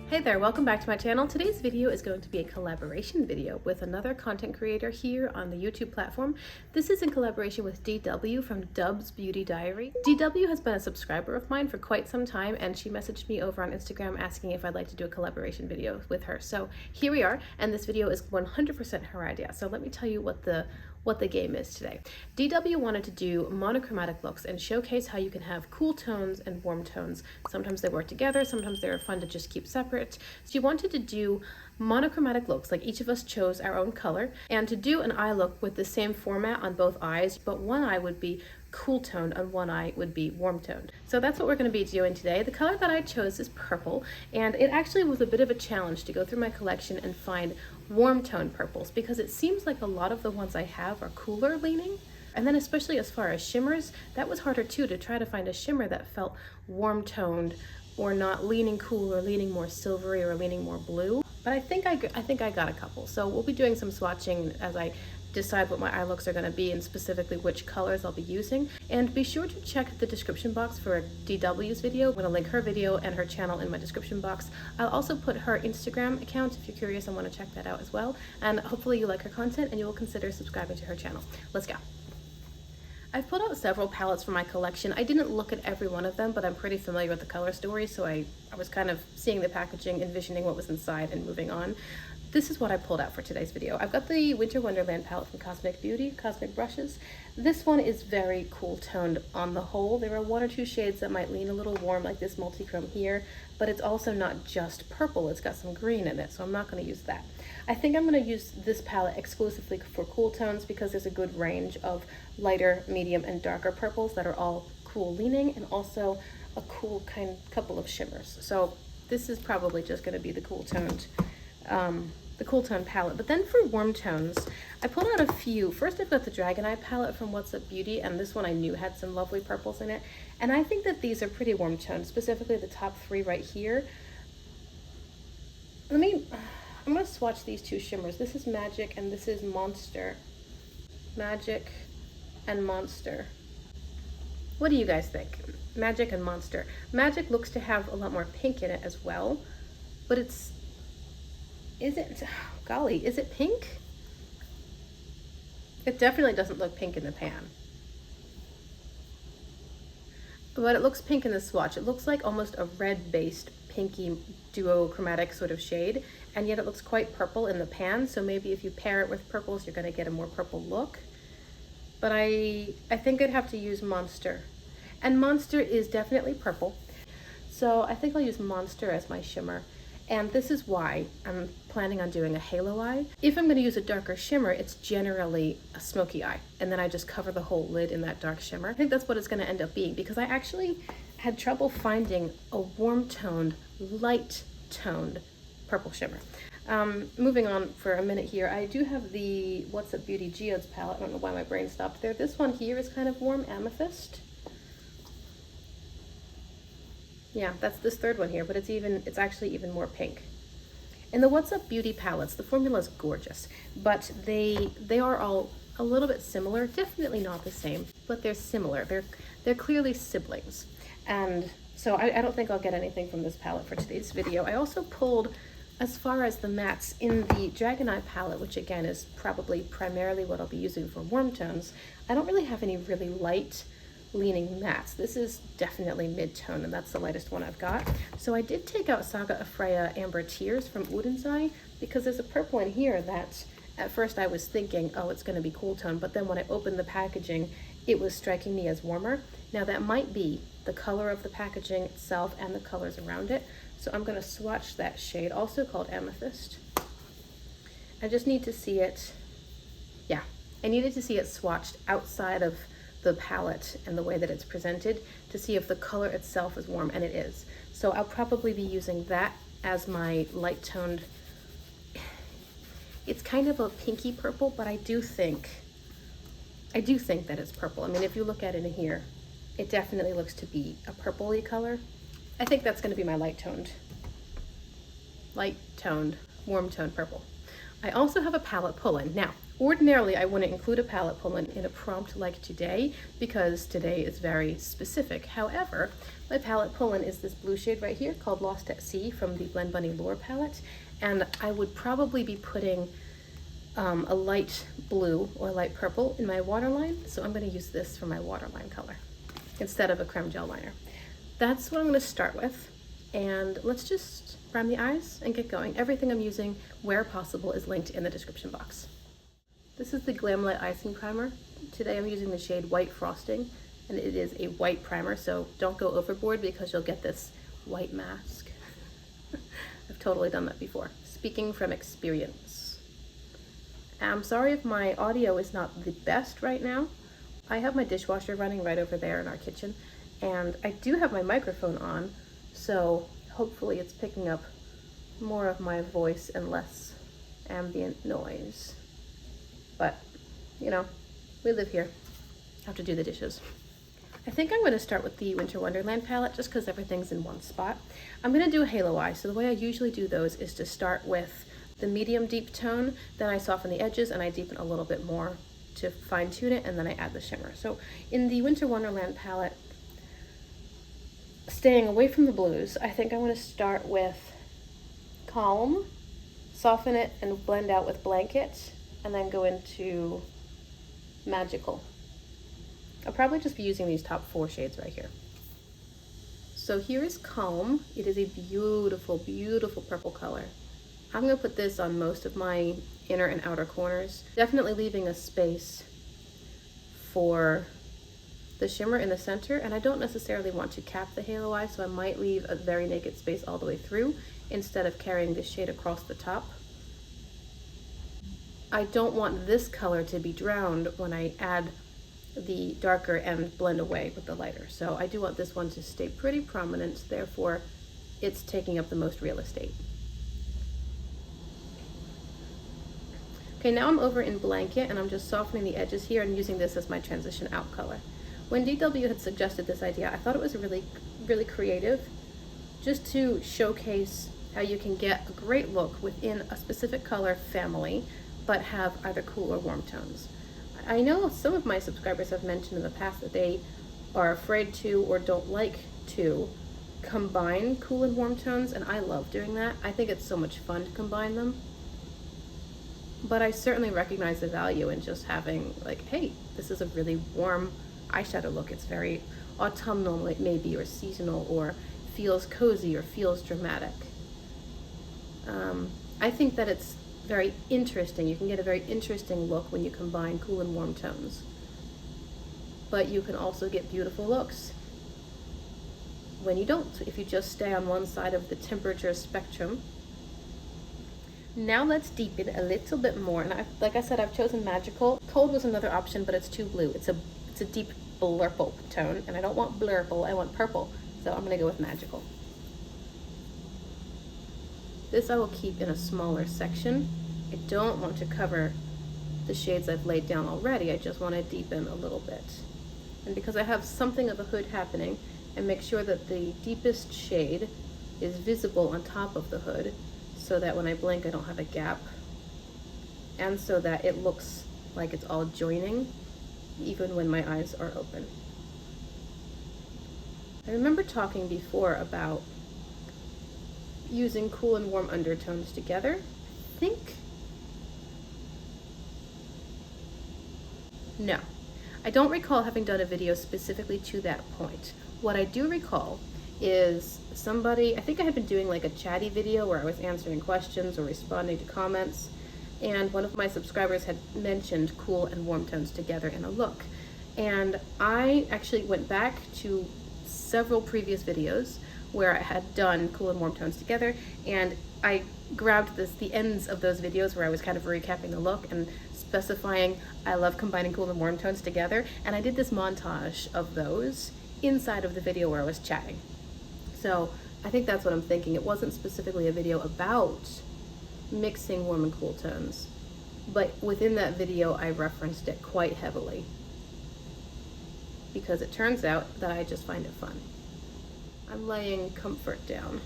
Hey there, welcome back to my channel. Today's video is going to be a collaboration video with another content creator here on the YouTube platform. This is in collaboration with DW from Dub's Beauty Diary. DW has been a subscriber of mine for quite some time, and she messaged me over on Instagram asking if I'd like to do a collaboration video with her. So here we are, and this video is 100% her idea. So let me tell you what the game is today. DW wanted to do monochromatic looks and showcase how you can have cool tones and warm tones. Sometimes they work together, sometimes they're fun to just keep separate. So you wanted to do monochromatic looks, like each of us chose our own color, and to do an eye look with the same format on both eyes, but one eye would be cool toned and one eye would be warm toned. So that's what we're going to be doing today. The color that I chose is purple, and it actually was a bit of a challenge to go through my collection and find warm tone purples, because it seems like a lot of the ones I have are cooler leaning. And then especially as far as shimmers, that was harder too, to try to find a shimmer that felt warm toned or not leaning cool or leaning more silvery or leaning more blue. But I think I got a couple. So we'll be doing some swatching as I decide what my eye looks are going to be and specifically which colors I'll be using. And be sure to check the description box for DW's video. I'm going to link her video and her channel in my description box. I'll also put her Instagram account if you're curious and want to check that out as well. And hopefully you like her content and you will consider subscribing to her channel. Let's go. I've pulled out several palettes from my collection. I didn't look at every one of them, but I'm pretty familiar with the color story, so I was kind of seeing the packaging, envisioning what was inside, and moving on. This is what I pulled out for today's video. I've got the Winter Wonderland palette from Cosmic Beauty, Cosmic Brushes. This one is very cool toned on the whole. There are one or two shades that might lean a little warm, like this multi-chrome here, but it's also not just purple, it's got some green in it, so I'm not going to use that. I think I'm going to use this palette exclusively for cool tones because there's a good range of lighter, medium, and darker purples that are all cool leaning, and also a cool couple of shimmers. So this is probably just going to be the cool toned palette. But then for warm tones, I pulled out a few. First, I've got the Dragon Eye palette from What's Up Beauty, and this one I knew had some lovely purples in it. And I think that these are pretty warm toned, specifically the top three right here. I'm going to swatch these two shimmers. This is Magic and this is Monster. Magic and Monster. What do you guys think? Magic and Monster. Magic looks to have a lot more pink in it as well, but is it pink? It definitely doesn't look pink in the pan. But it looks pink in the swatch. It looks like almost a red-based pinky duochromatic sort of shade, and yet it looks quite purple in the pan, so maybe if you pair it with purples, you're going to get a more purple look. But I think I'd have to use Monster. And Monster is definitely purple, so I think I'll use Monster as my shimmer. And this is why I'm planning on doing a halo eye. If I'm going to use a darker shimmer, it's generally a smoky eye, and then I just cover the whole lid in that dark shimmer. I think that's what it's going to end up being, because I actually had trouble finding a warm-toned, light-toned purple shimmer. Moving on for a minute here, I do have the What's Up Beauty Geodes palette. I don't know why my brain stopped there. This one here is kind of warm amethyst. Yeah, that's this third one here, but it's actually even more pink. In the What's Up Beauty palettes, the formula is gorgeous, but they are all a little bit similar. Definitely not the same, but they're similar. They're clearly siblings. And so I don't think I'll get anything from this palette for today's video. I also pulled, as far as the mattes, in the Dragon Eye palette, which again is probably primarily what I'll be using for warm tones, I don't really have any really light leaning mattes. This is definitely mid-tone, and that's the lightest one I've got. So I did take out Saga of Freya Amber Tears from Udensai, because there's a purple in here that at first I was thinking, oh, it's going to be cool tone, but then when I opened the packaging, it was striking me as warmer. Now that might be the color of the packaging itself and the colors around it. So I'm going to swatch that shade, also called Amethyst. I just need to see it, yeah, I needed to see it swatched outside of the palette and the way that it's presented to see if the color itself is warm, and it is. So I'll probably be using that as my light toned. It's kind of a pinky purple, but I do think that it's purple. I mean, if you look at it in here, it definitely looks to be a purpley color. I think that's going to be my light toned, warm toned purple. I also have a palette pull-in. Now, Ordinarily, I wouldn't include a palette pull-in in a prompt like today because today is very specific. However, my palette pull-in is this blue shade right here called Lost at Sea from the Blend Bunny Lure palette. And I would probably be putting a light blue or light purple in my waterline. So I'm going to use this for my waterline color instead of a creme gel liner. That's what I'm going to start with. And let's just prime the eyes and get going. Everything I'm using, where possible, is linked in the description box. This is the Glamlight Icing Primer. Today I'm using the shade White Frosting, and it is a white primer, so don't go overboard because you'll get this white mask. I've totally done that before. Speaking from experience. I'm sorry if my audio is not the best right now. I have my dishwasher running right over there in our kitchen, and I do have my microphone on, so hopefully it's picking up more of my voice and less ambient noise. But, you know, we live here. I have to do the dishes. I think I'm going to start with the Winter Wonderland palette just because everything's in one spot. I'm going to do a halo eye. So the way I usually do those is to start with the medium deep tone, then I soften the edges and I deepen a little bit more to fine tune it, and then I add the shimmer. So in the Winter Wonderland palette, staying away from the blues, I think I'm going to start with Calm, soften it and blend out with Blanket, and then go into Magical. I'll probably just be using these top 4 shades right here. So here is Calm. It is a beautiful, beautiful purple color. I'm going to put this on most of my inner and outer corners, definitely leaving a space for the shimmer in the center, and I don't necessarily want to cap the halo eye, so I might leave a very naked space all the way through instead of carrying this shade across the top. I don't want this color to be drowned when I add the darker and blend away with the lighter. So I do want this one to stay pretty prominent, therefore it's taking up the most real estate. Okay, now I'm over in Blanket and I'm just softening the edges here and using this as my transition out color. When DW had suggested this idea, I thought it was really, really creative, just to showcase how you can get a great look within a specific color family but have either cool or warm tones. I know some of my subscribers have mentioned in the past that they are afraid to or don't like to combine cool and warm tones, and I love doing that. I think it's so much fun to combine them. But I certainly recognize the value in just having, like, hey, this is a really warm eyeshadow look. It's very autumnal, maybe, or seasonal, or feels cozy, or feels dramatic. I think that it's very interesting. You can get a very interesting look when you combine cool and warm tones. But you can also get beautiful looks when you don't, if you just stay on one side of the temperature spectrum. Now let's deepen a little bit more. And like I said, I've chosen Magical. Cold was another option, but it's too blue. It's a deep blurple tone, and I don't want blurple, I want purple. So I'm gonna go with Magical. This I will keep in a smaller section. I don't want to cover the shades I've laid down already. I just want to deepen a little bit. And because I have something of a hood happening, and make sure that the deepest shade is visible on top of the hood so that when I blink I don't have a gap, and so that it looks like it's all joining even when my eyes are open. I remember talking before about using cool and warm undertones together. I think, no, I don't recall having done a video specifically to that point. What I do recall is somebody, I think I had been doing like a chatty video where I was answering questions or responding to comments, and one of my subscribers had mentioned cool and warm tones together in a look. And I actually went back to several previous videos where I had done cool and warm tones together, and I grabbed the ends of those videos where I was kind of recapping the look and specifying I love combining cool and warm tones together, and I did this montage of those inside of the video where I was chatting. So I think that's what I'm thinking. It wasn't specifically a video about mixing warm and cool tones, but within that video I referenced it quite heavily because it turns out that I just find it fun. I'm laying Comfort down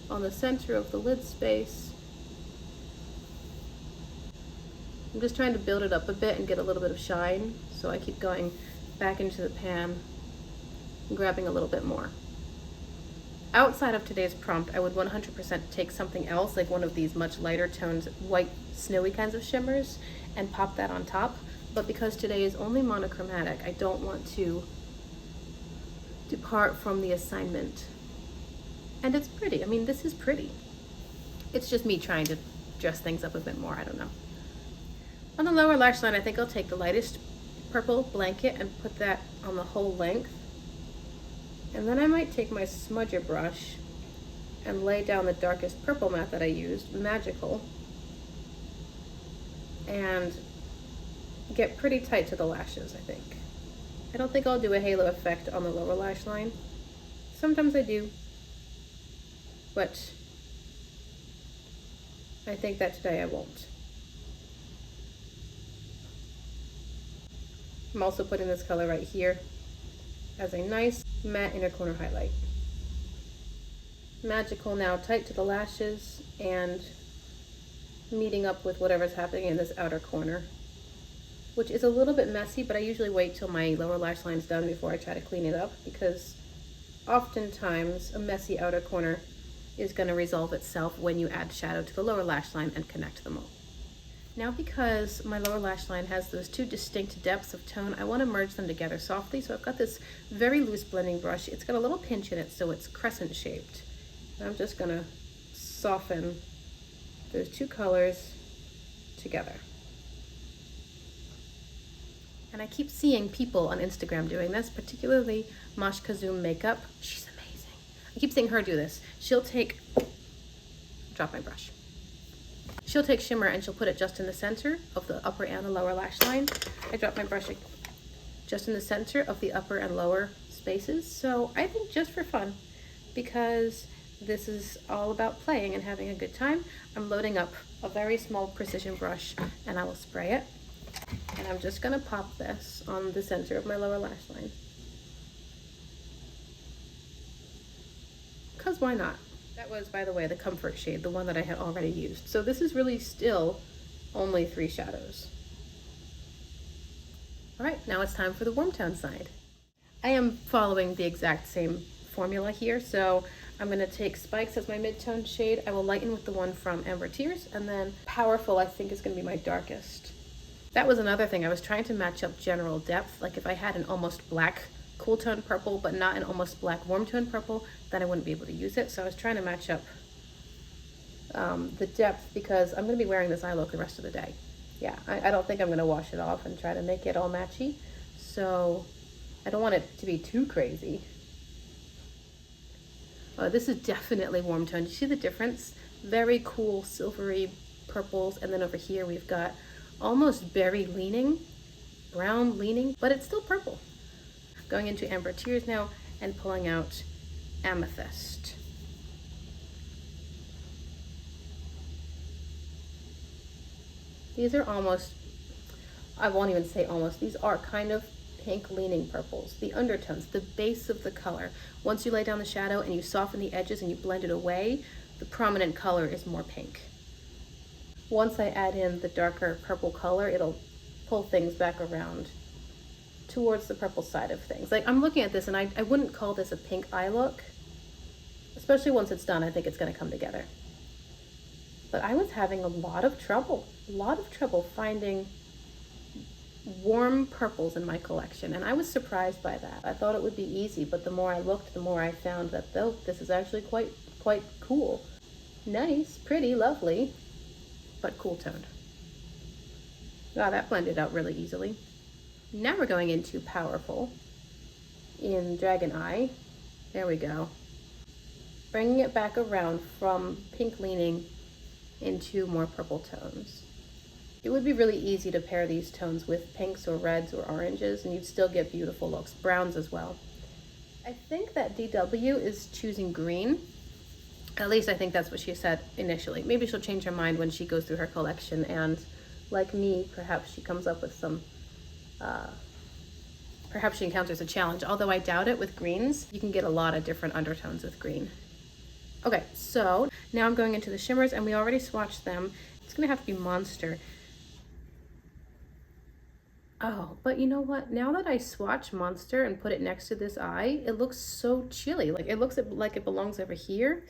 on the center of the lid space I'm just trying to build it up a bit and get a little bit of shine, so I keep going back into the pan and grabbing a little bit more. Outside of today's prompt, I would 100% take something else, like one of these much lighter toned, white, snowy kinds of shimmers, and pop that on top. But because today is only monochromatic, I don't want to depart from the assignment. And it's pretty. I mean, this is pretty. It's just me trying to dress things up a bit more. I don't know. On the lower lash line, I think I'll take the lightest purple blanket and put that on the whole length. And then I might take my smudger brush and lay down the darkest purple matte that I used, Magical, and get pretty tight to the lashes, I think. I don't think I'll do a halo effect on the lower lash line. Sometimes I do, but I think that today I won't. I'm also putting this color right here as a nice matte inner corner highlight. Magical now tight to the lashes and meeting up with whatever's happening in this outer corner, which is a little bit messy, but I usually wait till my lower lash line is done before I try to clean it up, because oftentimes a messy outer corner is going to resolve itself when you add shadow to the lower lash line and connect them all. Now, because my lower lash line has those two distinct depths of tone, I want to merge them together softly. So I've got this very loose blending brush. It's got a little pinch in it, so it's crescent shaped. And I'm just going to soften those two colors together. And I keep seeing people on Instagram doing this, particularly Mosh Kazoom Makeup. She's amazing. I keep seeing her do this. She'll take, drop my brush. She'll take shimmer and she'll put it just in the center of the upper and the lower lash line. I drop my brush just in the center of the upper and lower spaces. So I think just for fun, because this is all about playing and having a good time, I'm loading up a very small precision brush and I will spray it. And I'm just gonna pop this on the center of my lower lash line. 'Cause why not? That was, by the way, the comfort shade, the one that I had already used. So this is really still only 3 shadows. All right, now it's time for the warm tone side. I am following the exact same formula here. So I'm gonna take Spikes as my mid-tone shade. I will lighten with the one from Amber Tears, and then Powerful, I think, is gonna be my darkest. That was another thing. I was trying to match up general depth. Like if I had an almost black cool tone purple, but not an almost black warm tone purple, then I wouldn't be able to use it. So I was trying to match up the depth, because I'm gonna be wearing this eye look the rest of the day. Yeah, I don't think I'm gonna wash it off and try to make it all matchy. So I don't want it to be too crazy. This is definitely warm tone. Do you see the difference? Very cool silvery purples, and then over here we've got almost berry leaning, brown leaning, but it's still purple. Going into Amber Tears now and pulling out Amethyst. These are almost, I won't even say almost, these are kind of pink leaning purples. The undertones, the base of the color. Once you lay down the shadow and you soften the edges and you blend it away, the prominent color is more pink. Once I add in the darker purple color, it'll pull things back around towards the purple side of things. Like I'm looking at this and I wouldn't call this a pink eye look, especially once it's done. I think it's gonna come together. But I was having a lot of trouble finding warm purples in my collection, and I was surprised by that. I thought it would be easy, but the more I looked, the more I found that though this is actually quite cool. Nice, pretty, lovely, but cool toned. Wow, that blended out really easily. Now we're going into Powerful in Dragon Eye. There we go. Bringing it back around from pink leaning into more purple tones. It would be really easy to pair these tones with pinks or reds or oranges, and you'd still get beautiful looks. Browns as well. I think that DW is choosing green. At least I think that's what she said initially. Maybe she'll change her mind when she goes through her collection, and like me, perhaps she comes up with some, perhaps she encounters a challenge. Although I doubt it with greens. You can get a lot of different undertones with green. Okay, so now I'm going into the shimmers, and we already swatched them. It's gonna have to be Monster. Oh, but you know what? Now that I swatch Monster and put it next to this eye, it looks so chilly. Like it looks like it belongs over here.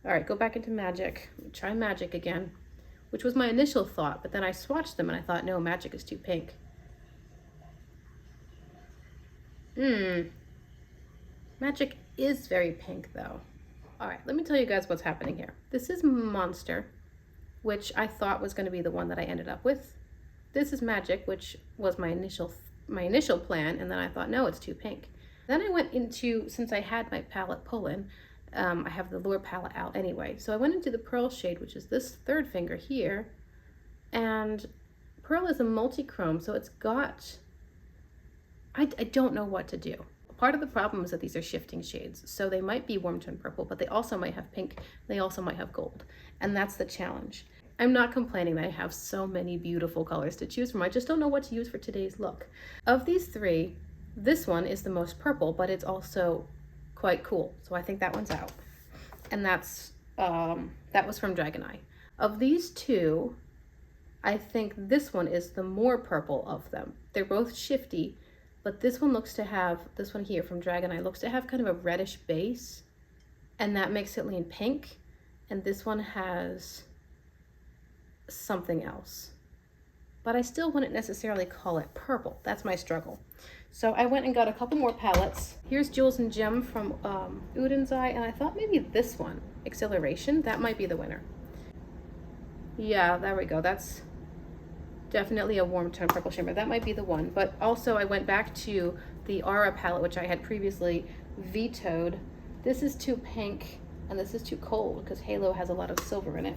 All right, go back into Magic. Try Magic again, which was my initial thought, but then I swatched them and I thought, no, Magic is too pink. Magic is very pink though. All right, let me tell you guys what's happening here. This is Monster, which I thought was going to be the one that I ended up with. This is Magic, which was my initial plan, and then I thought, no, it's too pink. Then I went into, since I had my palette pull-in, I have the Lure palette out anyway, so I went into the Pearl shade, which is this third finger here, and Pearl is a multi-chrome, so it's got, I don't know what to do. Part of the problem is that these are shifting shades, so they might be warm tone purple, but they also might have pink, they also might have gold, and that's the challenge. I'm not complaining that I have so many beautiful colors to choose from. I just don't know what to use for today's look. Of these three, this one is the most purple, but it's also quite cool. So I think that one's out. And that was from Dragon Eye. Of these two, I think this one is the more purple of them. They're both shifty, but this one looks to have, this one here from Dragon Eye looks to have kind of a reddish base, and that makes it lean pink. And this one has something else, but I still wouldn't necessarily call it purple. That's my struggle. So I went and got a couple more palettes. Here's Jewels and Gem from Udin's Eye, and I thought maybe this one, Acceleration, that might be the winner. Yeah, there we go. That's definitely a warm tone purple shimmer. That might be the one. But also I went back to the Aura palette, which I had previously vetoed. This is too pink and this is too cold because Halo has a lot of silver in it.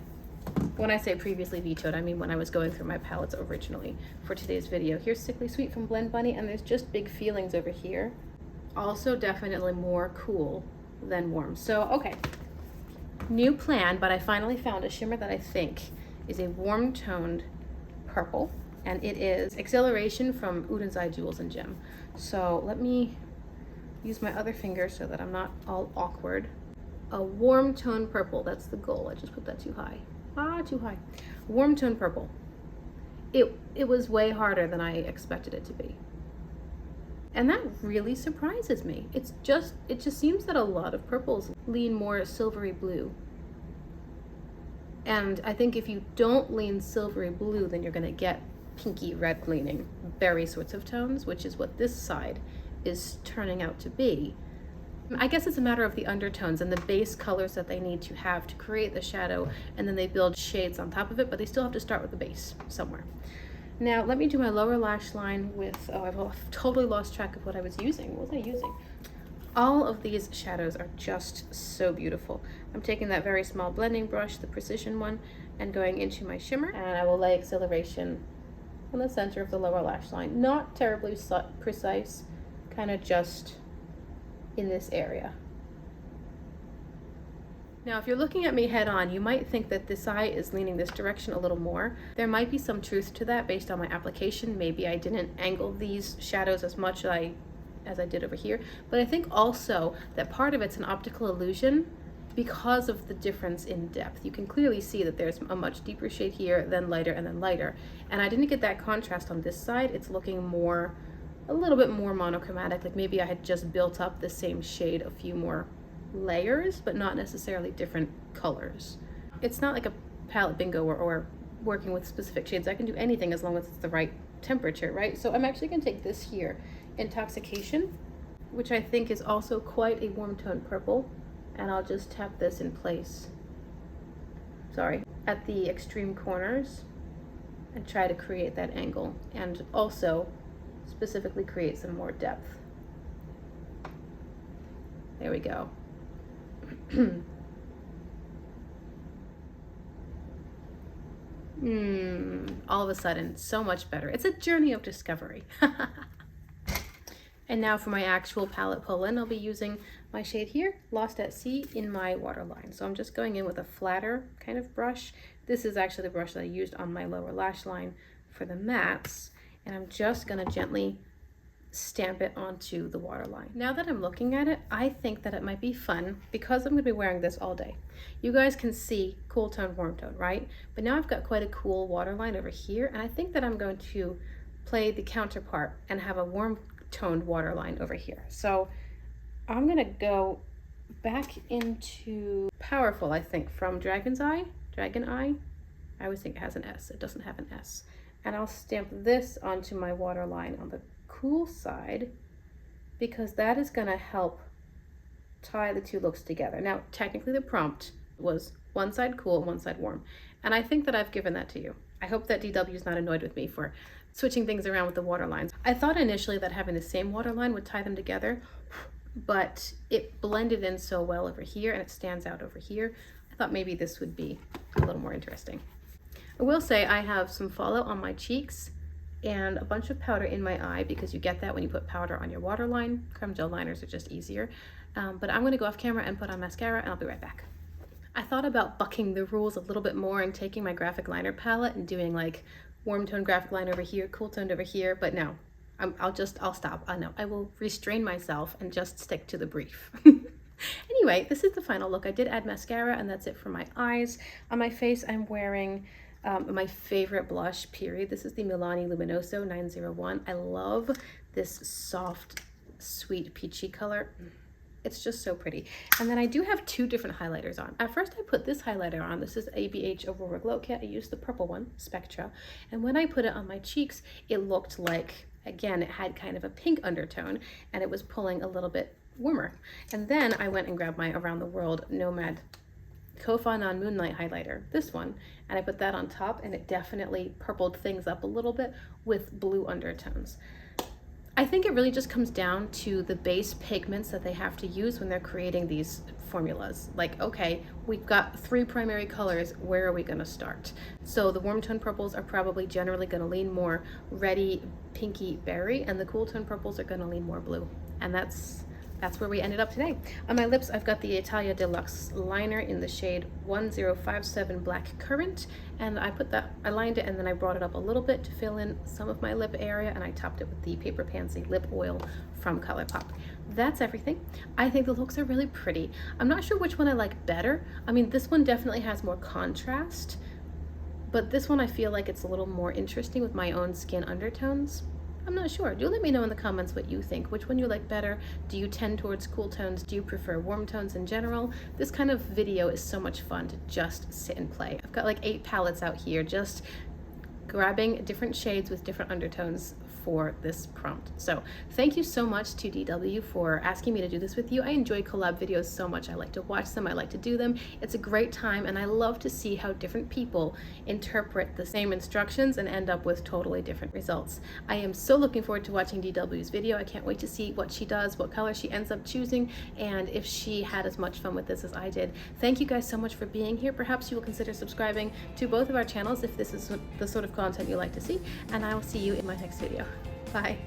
When I say previously vetoed, I mean when I was going through my palettes originally for today's video. Here's Sickly Sweet from Blend Bunny, and there's just Big Feelings over here. Also definitely more cool than warm. So, okay, new plan, but I finally found a shimmer that I think is a warm toned purple, and it is Acceleration from Udin's Eye Jewels and Gem. So let me use my other finger so that I'm not all awkward. A warm tone purple, that's the goal. I just put that too high. Too high. Warm tone purple. It was way harder than I expected it to be. And that really surprises me. It just seems that a lot of purples lean more silvery blue. And I think if you don't lean silvery blue, then you're gonna get pinky red leaning berry sorts of tones, which is what this side is turning out to be. I guess it's a matter of the undertones and the base colors that they need to have to create the shadow, and then they build shades on top of it, but they still have to start with the base somewhere. Now let me do my lower lash line with, oh, I've totally lost track of what I was using. What was I using? All of these shadows are just so beautiful. I'm taking that very small blending brush, the precision one, and going into my shimmer, and I will lay Acceleration in the center of the lower lash line. Not terribly precise, kind of just in this area. Now, if you're looking at me head on, you might think that this eye is leaning this direction a little more. There might be some truth to that based on my application. Maybe I didn't angle these shadows as much as I did over here, but I think also that part of it's an optical illusion because of the difference in depth. You can clearly see that there's a much deeper shade here, then lighter, and then lighter. And I didn't get that contrast on this side. It's looking more, a little bit more monochromatic, like maybe I had just built up the same shade a few more layers, but not necessarily different colors. It's not like a palette bingo or working with specific shades. I can do anything as long as it's the right temperature, right? So I'm actually gonna take this here, Intoxication, which I think is also quite a warm tone purple, and I'll just tap this in place, at the extreme corners, and try to create that angle, and also specifically create some more depth. There we go. All of a sudden, so much better. It's a journey of discovery. And now for my actual palette pull-in, I'll be using my shade here, Lost at Sea, in my waterline. So I'm just going in with a flatter kind of brush. This is actually the brush that I used on my lower lash line for the mattes. And I'm just gonna gently stamp it onto the waterline. Now that I'm looking at it, I think that it might be fun, because I'm gonna be wearing this all day. You guys can see cool tone, warm tone, right? But now I've got quite a cool waterline over here, and I think that I'm going to play the counterpart and have a warm toned waterline over here. So I'm gonna go back into Powerful, I think, from Dragon Eye. I always think it has an S. It doesn't have an S. And I'll stamp this onto my waterline on the cool side, because that is gonna help tie the two looks together. Now, technically the prompt was one side cool and one side warm. And I think that I've given that to you. I hope that DW is not annoyed with me for switching things around with the waterlines. I thought initially that having the same waterline would tie them together, but it blended in so well over here and it stands out over here. I thought maybe this would be a little more interesting. I will say I have some fallout on my cheeks and a bunch of powder in my eye, because you get that when you put powder on your waterline. Creme gel liners are just easier. But I'm gonna go off camera and put on mascara, and I'll be right back. I thought about bucking the rules a little bit more and taking my graphic liner palette and doing like warm tone graphic line over here, cool toned over here, but no, I'll stop. I will restrain myself and just stick to the brief. Anyway, this is the final look. I did add mascara, and that's it for my eyes. On my face, I'm wearing my favorite blush, period. This is the Milani Luminoso 901. I love this soft, sweet, peachy color. It's just so pretty. And then I do have two different highlighters on. At first I put this highlighter on. This is ABH Aurora Glow Kit. I used the purple one, Spectra. And when I put it on my cheeks, it looked like, again, it had kind of a pink undertone, and it was pulling a little bit warmer. And then I went and grabbed my Around the World Nomad Kofa Non Moonlight highlighter, this one, and I put that on top, and it definitely purpled things up a little bit with blue undertones. I think it really just comes down to the base pigments that they have to use when they're creating these formulas. Like, okay, we've got 3 primary colors, where are we gonna start? So the warm tone purples are probably generally gonna lean more reddy, pinky, berry, and the cool tone purples are gonna lean more blue. And that's where we ended up today. On my lips, I've got the Italia Deluxe liner in the shade 1057 Black Currant, and I lined it and then I brought it up a little bit to fill in some of my lip area, and I topped it with the Paper Pansy lip oil from ColourPop. That's everything. I think the looks are really pretty. I'm not sure which one I like better. I mean, this one definitely has more contrast, but this one I feel like it's a little more interesting with my own skin undertones. I'm not sure. Do let me know in the comments what you think. Which one you like better? Do you tend towards cool tones? Do you prefer warm tones in general? This kind of video is so much fun to just sit and play. I've got like 8 palettes out here, just grabbing different shades with different undertones for this prompt. So thank you so much to DW for asking me to do this with you. I enjoy collab videos so much. I like to watch them, I like to do them. It's a great time, and I love to see how different people interpret the same instructions and end up with totally different results. I am so looking forward to watching DW's video. I can't wait to see what she does, what color she ends up choosing, and if she had as much fun with this as I did. Thank you guys so much for being here. Perhaps you will consider subscribing to both of our channels if this is the sort of content you like to see, and I will see you in my next video. Bye.